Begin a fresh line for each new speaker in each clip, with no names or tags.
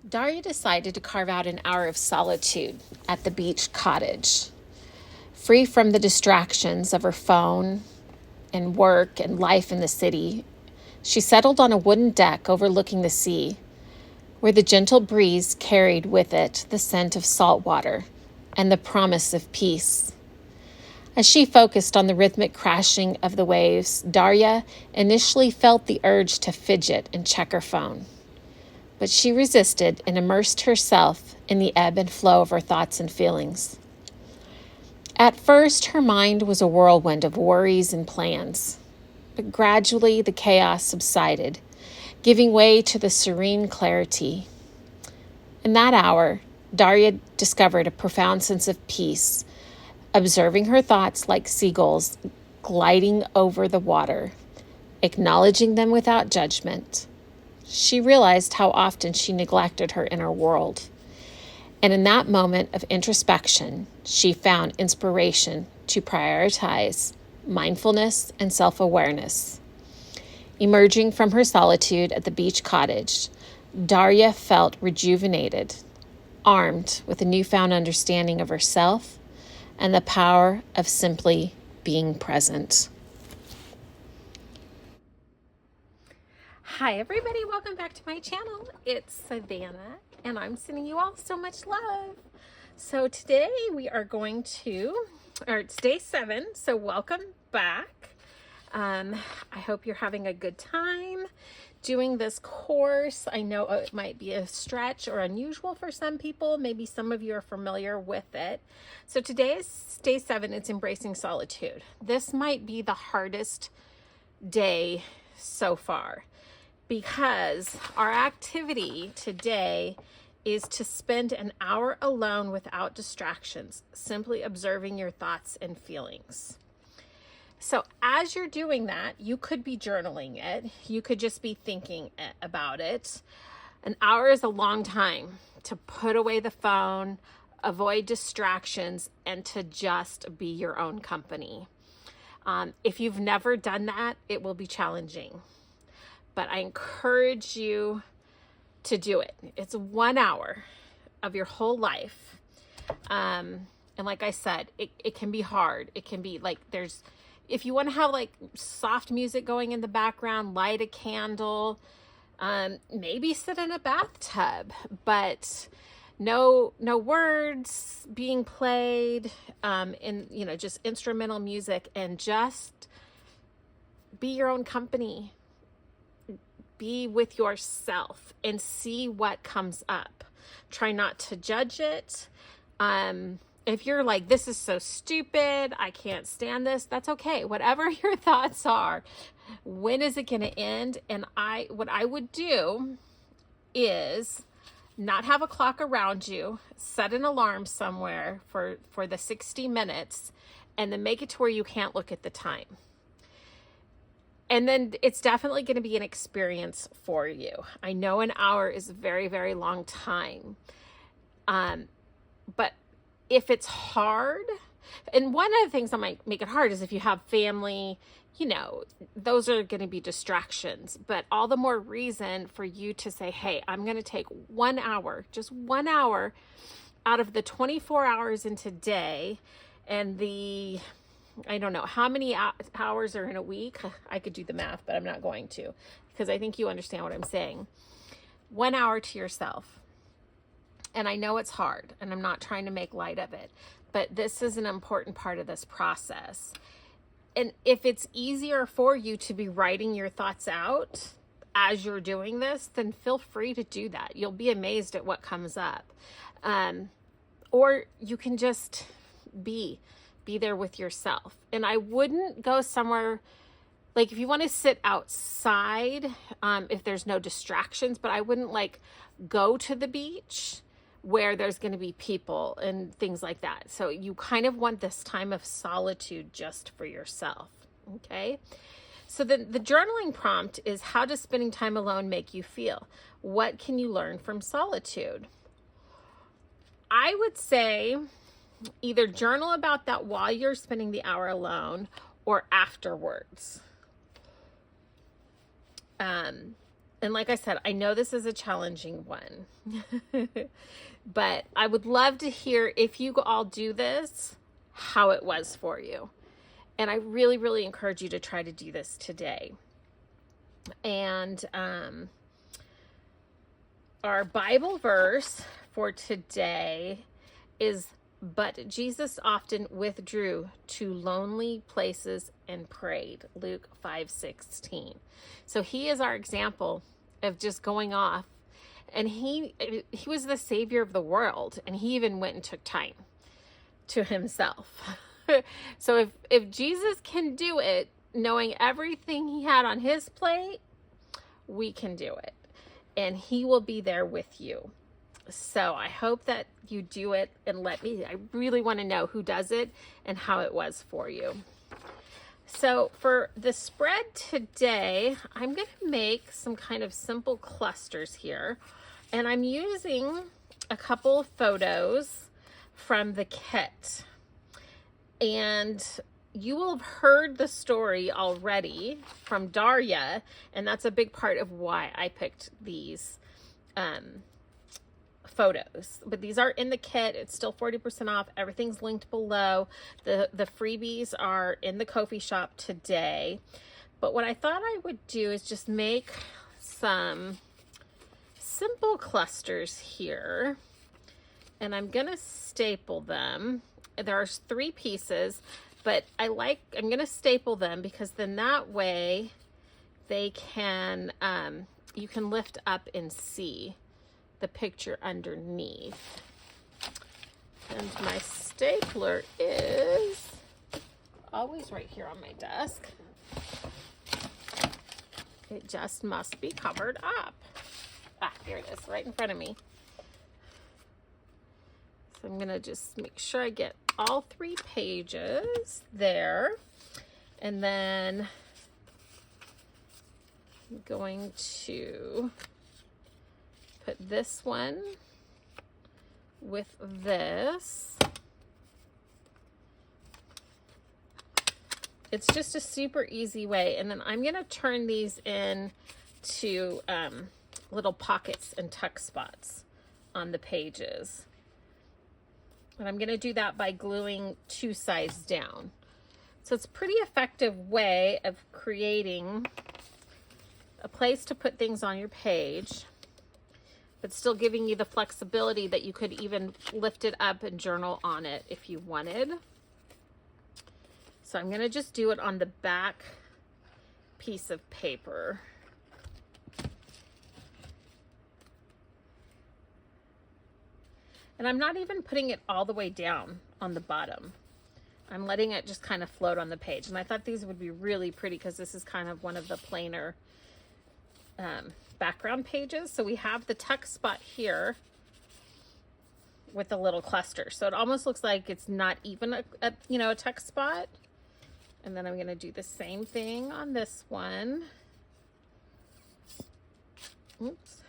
Daria decided to carve out an hour of solitude at the beach cottage. Free from the distractions of her phone and work and life in the city, she settled on a wooden deck overlooking the sea, where the gentle breeze carried with it the scent of salt water and the promise of peace. As she focused on the rhythmic crashing of the waves, Daria initially felt the urge to fidget and check her phone. But she resisted and immersed herself in the ebb and flow of her thoughts and feelings. At first, her mind was a whirlwind of worries and plans, but gradually the chaos subsided, giving way to the serene clarity. In that hour, Daria discovered a profound sense of peace, observing her thoughts like seagulls gliding over the water, acknowledging them without judgment. She realized how often she neglected her inner world. And in that moment of introspection, she found inspiration to prioritize mindfulness and self-awareness. Emerging from her solitude at the beach cottage, Daria felt rejuvenated, armed with a newfound understanding of herself and the power of simply being present. Hi, everybody. Welcome back to my channel. It's Savannah, and I'm sending you all so much love. So today we are it's day 7, so welcome back. I hope you're having a good time doing this course. I know it might be a stretch or unusual for some people. Maybe some of you are familiar with it. So today is day 7. It's embracing solitude. This might be the hardest day so far, because our activity today is to spend an hour alone without distractions, simply observing your thoughts and feelings. So as you're doing that, you could be journaling it. You could just be thinking about it. An hour is a long time to put away the phone, avoid distractions, and to just be your own company. If you've never done that, it will be challenging. But I encourage you to do it. It's 1 hour of your whole life. And like I said, it can be hard. It can be like if you want to have like soft music going in the background, light a candle, maybe sit in a bathtub, but no words being played, just instrumental music, and just be your own company. Be with yourself and see what comes up. Try not to judge it. If you're like, this is so stupid, I can't stand this, that's okay. Whatever your thoughts are, when is it going to end? And what I would do is not have a clock around you, set an alarm somewhere for the 60 minutes, and then make it to where you can't look at the time. And then it's definitely going to be an experience for you. I know an hour is a very, very long time. But if it's hard, and one of the things that might make it hard is if you have family, those are going to be distractions. But all the more reason for you to say, hey, I'm going to take 1 hour, just 1 hour out of the 24 hours in today, and I don't know how many hours are in a week. I could do the math, but I'm not going to, because I think you understand what I'm saying. 1 hour to yourself. And I know it's hard, and I'm not trying to make light of it, but this is an important part of this process. And if it's easier for you to be writing your thoughts out as you're doing this, then feel free to do that. You'll be amazed at what comes up. Or you can just be there with yourself. And I wouldn't go somewhere, like if you want to sit outside, if there's no distractions, but I wouldn't go to the beach where there's going to be people and things like that. So you kind of want this time of solitude just for yourself. Okay. So the journaling prompt is, how does spending time alone make you feel? What can you learn from solitude? I would say either journal about that while you're spending the hour alone or afterwards. And like I said, I know this is a challenging one, but I would love to hear, if you all do this, how it was for you. And I really, really encourage you to try to do this today. And our Bible verse for today is, "But Jesus often withdrew to lonely places and prayed." Luke 5:16. So he is our example of just going off. And he was the savior of the world. And he even went and took time to himself. So if Jesus can do it, knowing everything he had on his plate, we can do it. And he will be there with you. So I hope that you do it, and I really want to know who does it and how it was for you. So for the spread today, I'm going to make some kind of simple clusters here. And I'm using a couple of photos from the kit. And you will have heard the story already from Daria, and that's a big part of why I picked these photos. But these are in the kit. It's still 40% off. Everything's linked below. The freebies are in the Ko-fi shop today. But what I thought I would do is just make some simple clusters here. And I'm going to staple them. There's 3 pieces, but I'm going to staple them because then that way they can, you can lift up and see the picture underneath. And my stapler is always right here on my desk. It just must be covered up. Here it is, right in front of me. So I'm going to just make sure I get all 3 pages there. And then I'm going to put this one with this. It's just a super easy way. And then I'm going to turn these into little pockets and tuck spots on the pages. And I'm going to do that by gluing 2 sides down. So it's a pretty effective way of creating a place to put things on your page, but still giving you the flexibility that you could even lift it up and journal on it if you wanted. So I'm going to just do it on the back piece of paper. And I'm not even putting it all the way down on the bottom. I'm letting it just kind of float on the page. And I thought these would be really pretty because this is kind of one of the plainer background pages. So we have the tuck spot here with a little cluster. So it almost looks like it's not even a tuck spot. And then I'm going to do the same thing on this one. Oops.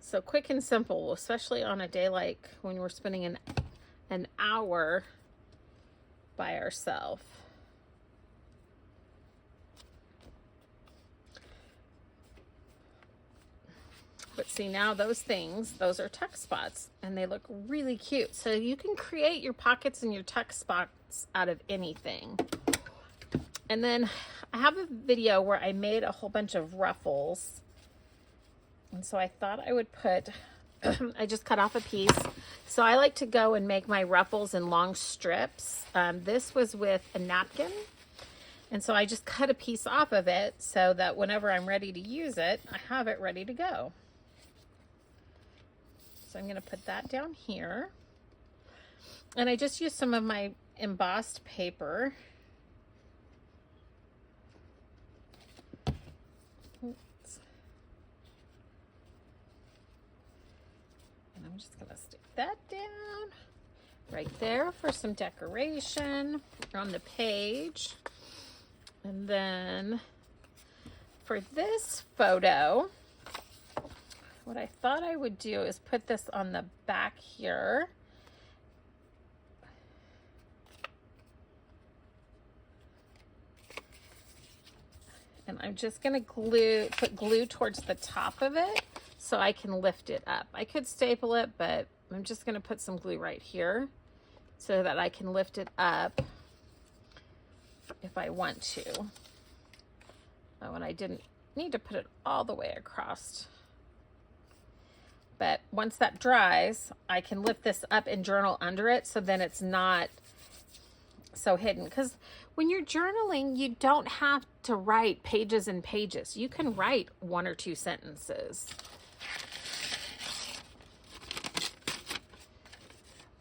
So quick and simple, especially on a day like when we're spending an hour by ourselves. But see, now those are tuck spots, and they look really cute. So you can create your pockets and your tuck spots out of anything. And then I have a video where I made a whole bunch of ruffles. And so I thought I would put, I just cut off a piece. So I like to go and make my ruffles in long strips. This was with a napkin. And so I just cut a piece off of it so that whenever I'm ready to use it, I have it ready to go. So I'm going to put that down here. And I just used some of my embossed paper. Oops. And I'm just going to stick that down right there for some decoration on the page. And then for this photo, what I thought I would do is put this on the back here. And I'm just going to put glue towards the top of it so I can lift it up. I could staple it, but I'm just going to put some glue right here so that I can lift it up if I want to. Oh, and I didn't need to put it all the way across. But once that dries, I can lift this up and journal under it so then it's not so hidden. Because when you're journaling, you don't have to write pages and pages. You can write 1 or 2 sentences.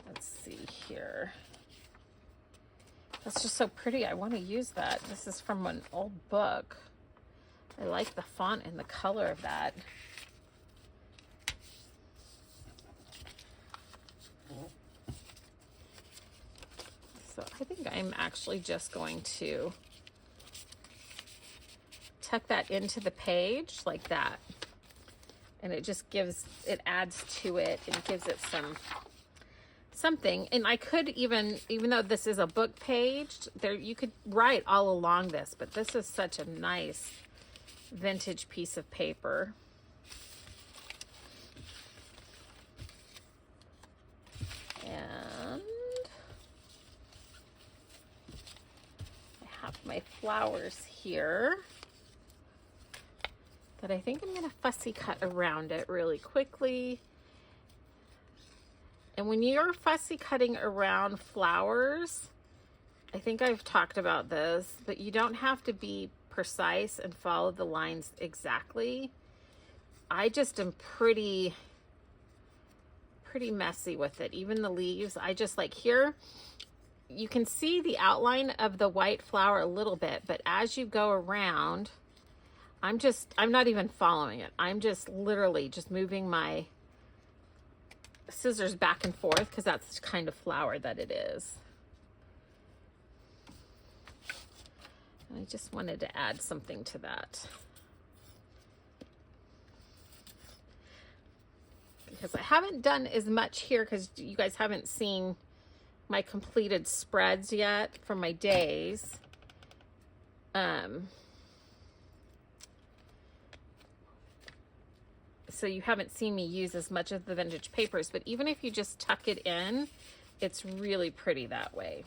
Let's see here. That's just so pretty. I want to use that. This is from an old book. I like the font and the color of that. So I think I'm actually just going to tuck that into the page like that. And it just it adds to it and gives it something. And I could even though this is a book page, you could write all along this, but this is such a nice vintage piece of paper. And I have my flowers here that I think I'm going to fussy cut around it really quickly. And when you're fussy cutting around flowers, I think I've talked about this, but you don't have to be precise and follow the lines exactly. I just am pretty messy with it. Even the leaves, I just like here, you can see the outline of the white flower a little bit, but as you go around, I'm not even following it. I'm just literally just moving my scissors back and forth because that's the kind of flower that it is. And I just wanted to add something to that. Because I haven't done as much here because you guys haven't seen my completed spreads yet from my days. So you haven't seen me use as much of the vintage papers, but even if you just tuck it in, it's really pretty that way.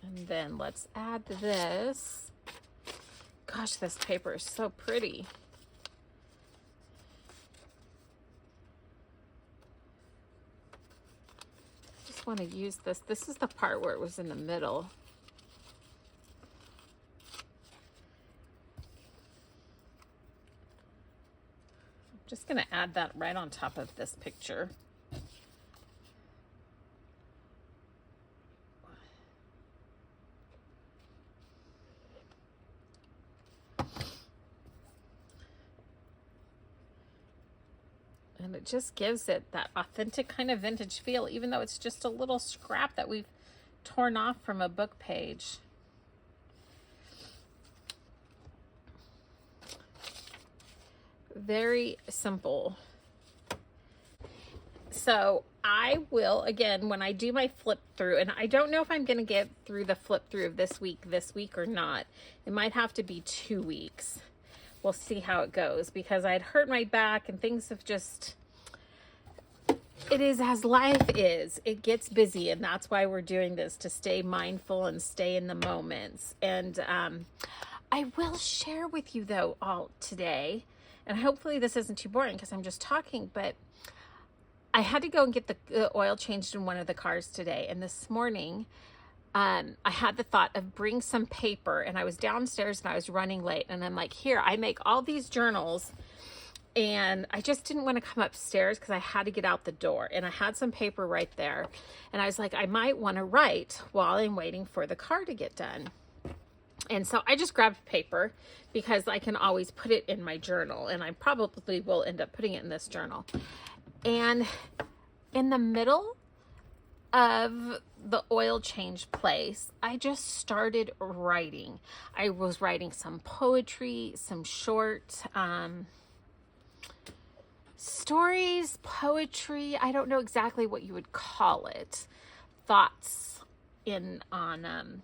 And then let's add this. Gosh, this paper is so pretty. I just want to use this. This is the part where it was in the middle. Just going to add that right on top of this picture. And it just gives it that authentic kind of vintage feel, even though it's just a little scrap that we've torn off from a book page. Very simple. So I will, again, when I do my flip through, and I don't know if I'm going to get through the flip through of this week or not. It might have to be 2 weeks. We'll see how it goes because I'd hurt my back and things have just, it is as life is. It gets busy, and that's why we're doing this, to stay mindful and stay in the moments. And I will share with you though all today, and hopefully this isn't too boring because I'm just talking, but I had to go and get the oil changed in one of the cars today. And this morning, I had the thought of bring some paper, and I was downstairs and I was running late, and I'm like, here, I make all these journals, and I just didn't want to come upstairs because I had to get out the door, and I had some paper right there, and I was like, I might want to write while I'm waiting for the car to get done. And so I just grabbed paper because I can always put it in my journal, and I probably will end up putting it in this journal. And in the middle of the oil change place, I just started writing. I was writing some poetry, some short stories, poetry. I don't know exactly what you would call it. Thoughts on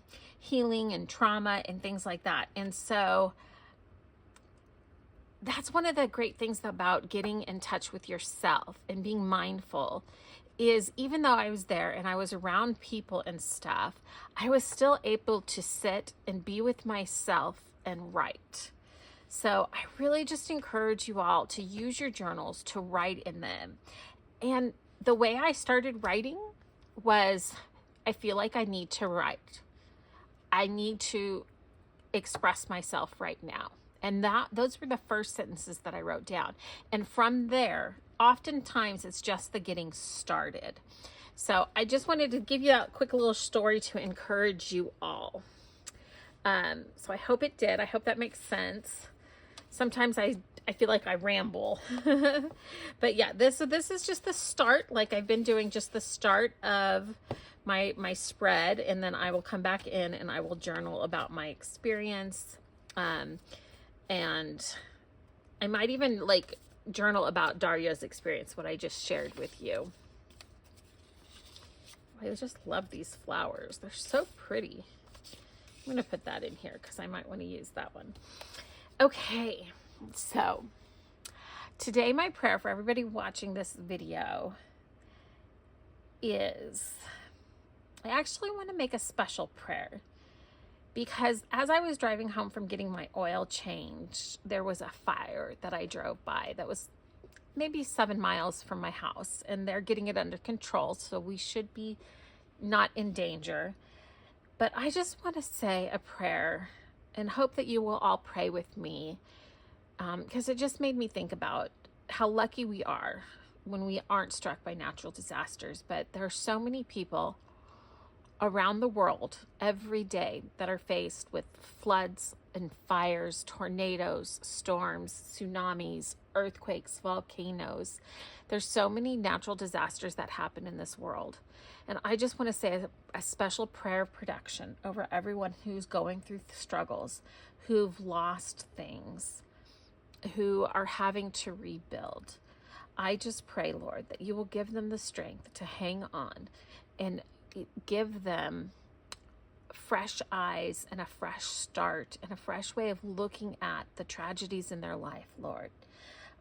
healing and trauma and things like that. And so that's one of the great things about getting in touch with yourself and being mindful is even though I was there and I was around people and stuff, I was still able to sit and be with myself and write. So I really just encourage you all to use your journals to write in them. And the way I started writing was, I feel like I need to write. I need to express myself right now. And those were the first sentences that I wrote down. And from there, oftentimes it's just the getting started. So I just wanted to give you that quick little story to encourage you all. So I hope it did. I hope that makes sense. Sometimes I feel like I ramble. But yeah, this is just the start. Like I've been doing just the start of my spread, and then I will come back in and I will journal about my experience. And I might even like journal about Darya's experience, what I just shared with you. I just love these flowers. They're so pretty. I'm going to put that in here because I might want to use that one. Okay, so today my prayer for everybody watching this video is, I actually want to make a special prayer. Because as I was driving home from getting my oil changed, there was a fire that I drove by that was maybe 7 miles from my house, and they're getting it under control, so we should be not in danger. But I just want to say a prayer and hope that you will all pray with me, because it just made me think about how lucky we are when we aren't struck by natural disasters. But there are so many people around the world every day that are faced with floods and fires, tornadoes, storms, tsunamis, earthquakes, volcanoes. There's so many natural disasters that happen in this world. And I just want to say a special prayer of protection over everyone who's going through struggles, who've lost things, who are having to rebuild. I just pray, Lord, that you will give them the strength to hang on and give them fresh eyes and a fresh start and a fresh way of looking at the tragedies in their life, Lord.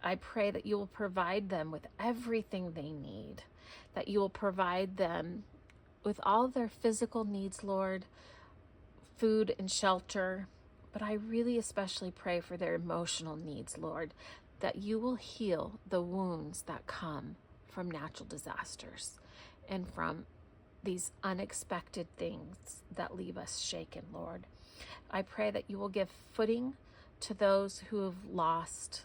I pray that you will provide them with everything they need, that you will provide them with all their physical needs, Lord, food and shelter. But I really especially pray for their emotional needs, Lord, that you will heal the wounds that come from natural disasters and from these unexpected things that leave us shaken, Lord. I pray that you will give footing to those who have lost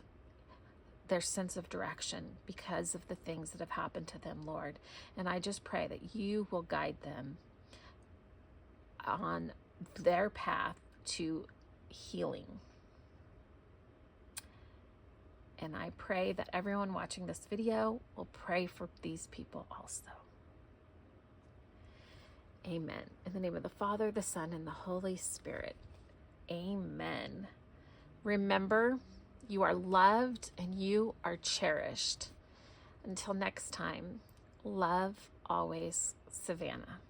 their sense of direction because of the things that have happened to them, Lord. And I just pray that you will guide them on their path to healing. And I pray that everyone watching this video will pray for these people also. Amen. In the name of the Father, the Son, and the Holy Spirit. Amen. Remember, you are loved and you are cherished. Until next time, love always, Savannah.